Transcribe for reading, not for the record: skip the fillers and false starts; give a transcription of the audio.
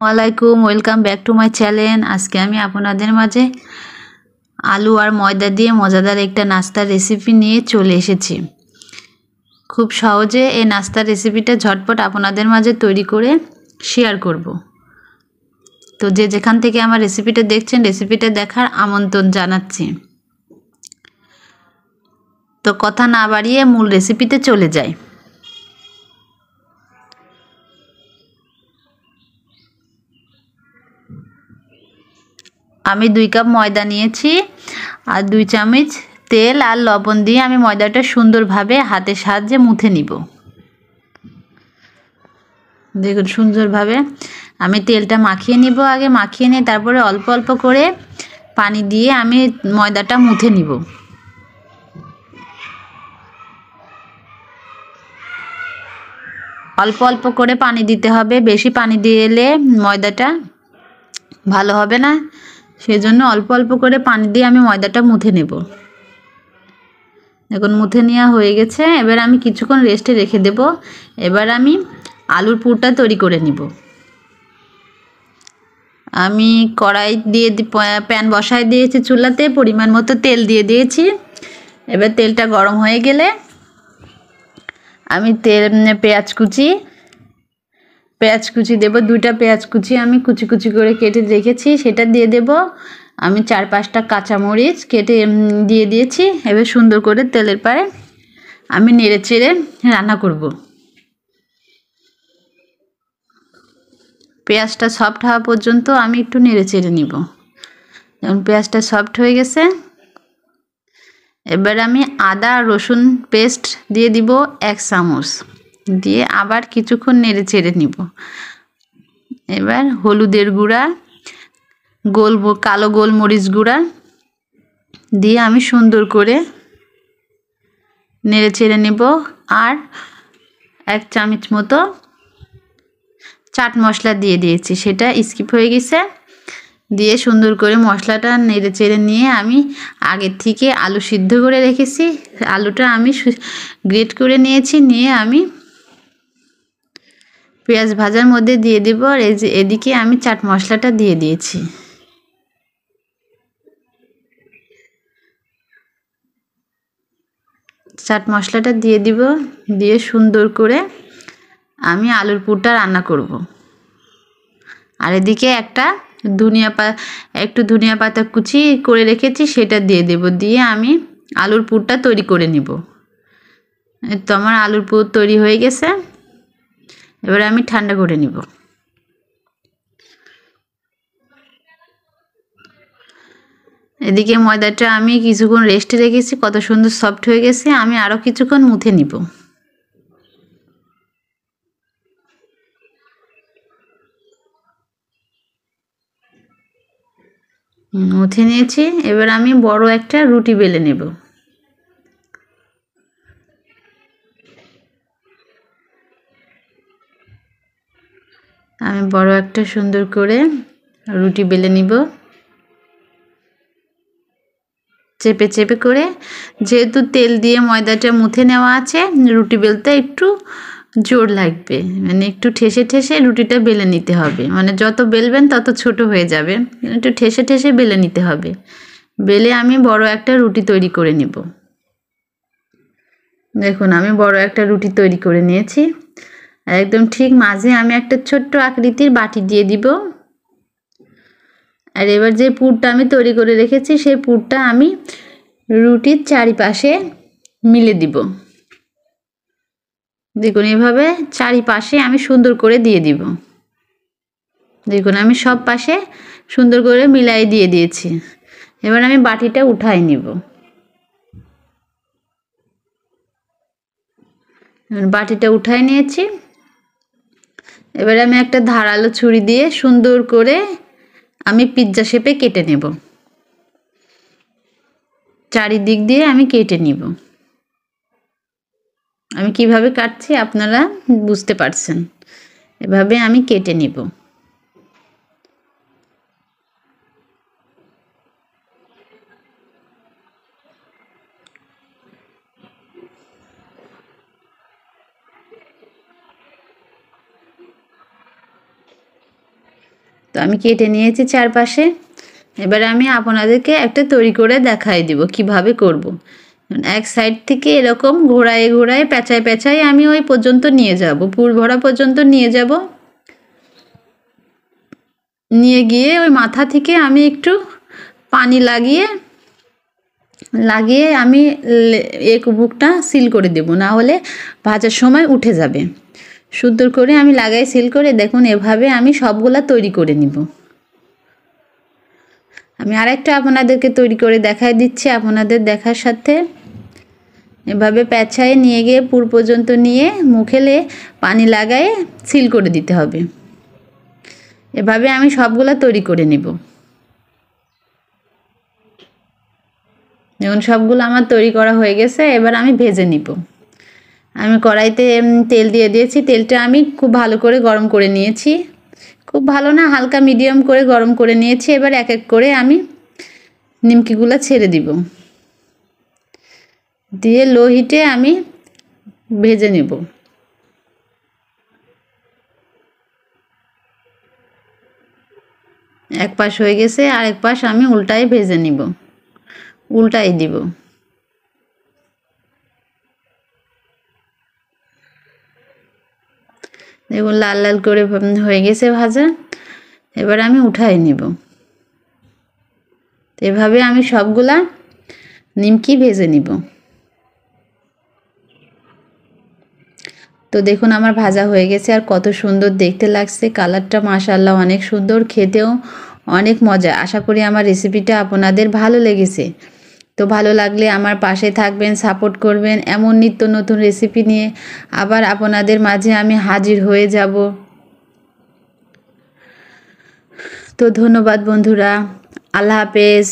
ওয়ালাইকুম welcome back to my channel. আজকে আমি আপনাদের মাঝে আলু আর ময়দা দিয়ে মজাদার একটা নাস্তার রেসিপি নিয়ে চলে এসেছি। খুব সহজে এই নাস্তার রেসিপিটা ঝটপট আপনাদের মাঝে তৈরি করে শেয়ার করব। তো যে যেখান থেকে আমার রেসিপিটা দেখছেন, রেসিপিটা দেখার আমন্ত্রণ জানাচ্ছি। তো কথা না বাড়িয়ে মূল রেসিপিতে চলে যাই। আমি 2 কাপ ময়দা নিয়েছি আর 2 চামচ তেল আর লবণ দিয়ে আমি ময়দাটা সুন্দরভাবে হাতের সাহায্যে মুথে নিব। দেখুন সুন্দরভাবে আমি তেলটা মাখিয়ে নিব। আগে মাখিয়ে নিয়ে তারপরে অল্প অল্প করে পানি দিয়ে আমি ময়দাটা মুথে নিব। অল্প অল্প করে পানি দিতে হবে, বেশি পানি দিলে ময়দাটা ভালো হবে না, সেজন্য অল্প অল্প করে পানি দিয়ে আমি ময়দাটা মুথে নেব। এখন মুথে নেওয়া হয়ে গেছে, এবার আমি কিছুক্ষণ রেস্টে রেখে দেব। এবার আমি আলুর পুরটা তৈরি করে নিব। আমি কড়াই দিয়ে প্যান বসায় দিয়েছি চুলাতে, পরিমাণ মতো তেল দিয়ে দিয়েছি। এবার তেলটা গরম হয়ে গেলে আমি পেঁয়াজ কুচি দেব। 2টা পেঁয়াজ কুচি আমি কুচি কুচি করে কেটে রেখেছি, সেটা দিয়ে দেব। আমি 4-5টা কাঁচামরিচ কেটে দিয়ে দিয়েছি। এবার সুন্দর করে তেলের পাড়ে আমি নেড়ে চেড়ে রান্না করব। পেঁয়াজটা সফট হওয়া পর্যন্ত আমি একটু নেড়ে চেড়ে নিব। যখন পেঁয়াজটা সফট হয়ে গেছে, এবার আমি আদা আর রসুন পেস্ট দিয়ে দিব 1 চামচ, দিয়ে আবার কিছুক্ষণ নেড়ে চেড়ে নিব। এবার হলুদের গুঁড়া, কালো গোলমরিচ গুঁড়া দিয়ে আমি সুন্দর করে নেড়ে চেড়ে নেব। আর 1 চামচ মতো চাট মশলা দিয়ে দিয়েছি, সেটা স্কিপ হয়ে গেছে। দিয়ে সুন্দর করে মশলাটা নেড়ে চেড়ে নিয়ে আমি আগের থেকে আলু সিদ্ধ করে রেখেছি, আলুটা আমি গ্রেট করে নিয়েছি। নিয়ে আমি পেঁয়াজ ভাজার মধ্যে দিয়ে দেব। আর এই যে এদিকে আমি চাট মশলাটা দিয়ে দিয়েছি। চাট মশলাটা দিয়ে দিব, দিয়ে সুন্দর করে আমি আলুর পুরটা রান্না করব। আর এদিকে একটু ধনিয়া পাতা কুচি করে রেখেছি, সেটা দিয়ে দেব। দিয়ে আমি আলুর পুরটা তৈরি করে নিব। তো আমার আলুর পুর তৈরি হয়ে গেছে, এবার আমি ঠান্ডা করে নিব। এদিকে ময়দাটা আমি কিছুক্ষণ রেস্টে রেখেছি, কত সুন্দর সফট হয়ে গেছে। আমি আরও কিছুক্ষণ মুথে নিব। মুথে নিয়েছি, এবার আমি বড় একটা রুটি বেলে নেব। আমি বড় একটা সুন্দর করে রুটি বেলে নিব। চেপে চেপে করে, যেহেতু তেল দিয়ে ময়দাটা মুথে নেওয়া আছে, রুটি বেলতে একটু জোর লাগবে, মানে একটু ঠেসে ঠেসে রুটিটা বেলে নিতে হবে। মানে যত বেলবেন তত ছোট হয়ে যাবে, একটু ঠেসে ঠেসে বেলে নিতে হবে। বেলে আমি বড় একটা রুটি তৈরি করে নিব। দেখুন আমি বড় একটা রুটি তৈরি করে নিয়েছি। একদম ঠিক মাঝে আমি একটা ছোট্ট আকৃতির বাটি দিয়ে দিব। আর এবার যে পুরটা আমি তৈরি করে রেখেছি, সেই পুরটা আমি রুটির চারিপাশে মিলে দিব। দেখুন এভাবে চারিপাশে আমি সুন্দর করে দিয়ে দিব। দেখুন আমি সব পাশে সুন্দর করে মিলাই দিয়ে দিয়েছি। এবার আমি বাটিটা উঠাই নিব। বাটিটা উঠাই নিয়েছি। এবার আমি একটা ধারালো ছুরি দিয়ে সুন্দর করে আমি পিৎজা শেপে কেটে নেব। চারিদিক দিয়ে আমি কেটে নিব। আমি কিভাবে কাটছি আপনারা বুঝতে পারছেন। এভাবে আমি কেটে নিব। তো আমি কেটে নিয়েছি চারপাশে। এবার আমি আপনাদেরকে একটা তৈরি করে দেখাই দিব কিভাবে করব। এক সাইড থেকে এরকম ঘোরায় ঘোরায় পেঁচায় পেঁচায় আমি ওই পর্যন্ত নিয়ে যাব, পুর ভরা পর্যন্ত নিয়ে যাব। নিয়ে গিয়ে ওই মাথা থেকে আমি একটু পানি লাগিয়ে আমি এক বুকটা সিল করে দেব, না হলে ভাজার সময় উঠে যাবে। সুন্দর করে আমি লাগাই সিল করে। দেখুন এভাবে আমি সবগুলা তৈরি করে নিব। আমি আরেকটা আপনাদেরকে তৈরি করে দেখাই দিচ্ছি আপনাদের দেখার সাথে। এভাবে পেঁচায় নিয়ে গিয়ে পুর পর্যন্ত নিয়ে মুখেলে পানি লাগায়ে সিল করে দিতে হবে। এভাবে আমি সবগুলা তৈরি করে নিব। এখন সবগুলো আমার তৈরি করা হয়ে গেছে। এবার আমি ভেজে নিব। আমি কড়াইতে তেল দিয়ে দিয়েছি। তেলটা আমি খুব ভালো করে গরম করে নিয়েছি। খুব ভালো না, হালকা মিডিয়াম করে গরম করে নিয়েছি। এবার এক এক করে আমি নিমকিগুলো ছেড়ে দিব, দিয়ে লো হিটে আমি ভেজে নেব। এক পাশ হয়ে গেছে, আরেক পাশ আমি উল্টায় ভেজে নিব, উল্টাই দিব। দেখুন লাল লাল করে হয়ে গেছে ভাজা। এবার আমি উঠাই নিব। এভাবে আমি সবগুলা নিমকি ভেজে নিব। তো দেখুন আমার ভাজা হয়ে গেছে, আর কত সুন্দর দেখতে লাগছে। কালারটা মাশাআল্লাহ অনেক সুন্দর, খেতেও অনেক মজা। আশা করি আমার রেসিপিটা আপনাদের ভালো লেগেছে। তো ভালো লাগলে আমার পাশে থাকবেন, সাপোর্ট করবেন। এমন নিত্য নতুন রেসিপি নিয়ে আবার আপনাদের মাঝে আমি হাজির হয়ে যাব। তো ধন্যবাদ বন্ধুরা, আল্লাহ হাফেজ।